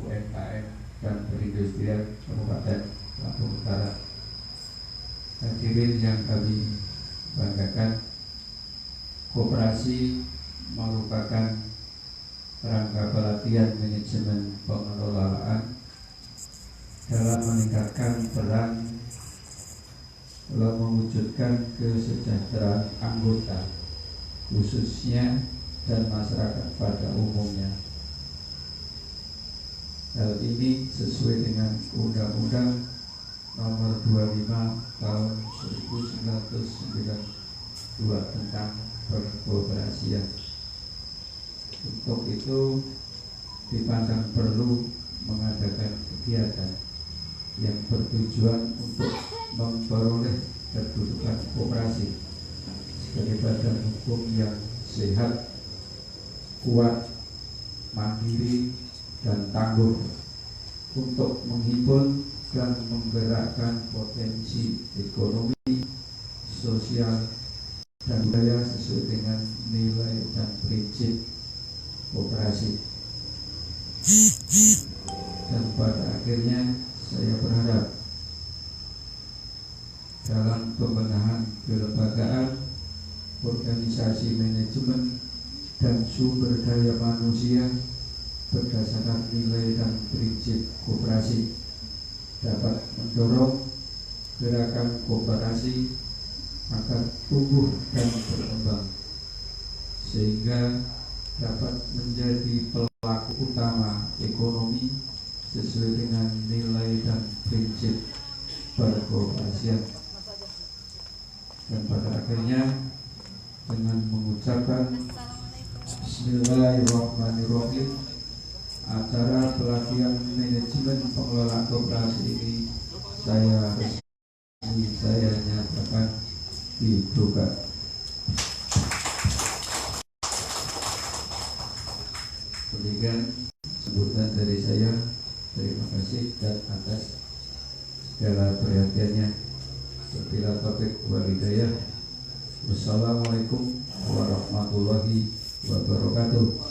UMKM dan Perindustrian Kabupaten Lampung Utara. Hadirin yang kami banggakan, koperasi merupakan rangka pelatihan manajemen pengelolaan dalam meningkatkan peran dalam mewujudkan kesejahteraan anggota, khususnya dan masyarakat pada umumnya. Hal ini sesuai dengan Undang-Undang Nomor 25 Tahun 1992 tentang perkoperasian. Untuk itu dipandang perlu mengadakan kegiatan yang bertujuan untuk memperoleh kedudukan koperasi sebagai badan hukum yang sehat, kuat, mandiri, dan tangguh untuk menghimpun dan menggerakkan potensi ekonomi, sosial, dan budaya sesuai dengan nilai dan prinsip koperasi. Dan pada akhirnya saya berharap dalam pembenahan kelembagaan, organisasi manajemen, dan sumber daya manusia berdasarkan nilai dan prinsip koperasi dapat mendorong gerakan koperasi agar tumbuh dan berkembang sehingga dapat menjadi pelaku utama ekonomi sesuai dengan nilai dan prinsip perkoperasian. Dan pada akhirnya dengan mengucapkan Bismillahirrahmanirrahim, acara pelatihan manajemen pengelolaan koperasi ini saya nyatakan dibuka. Demikian sambutan dari saya. Terima kasih dan atas segala perhatiannya. Wabillahi taufiq wal hidayah. Wassalamualaikum warahmatullahi wabarakatuh.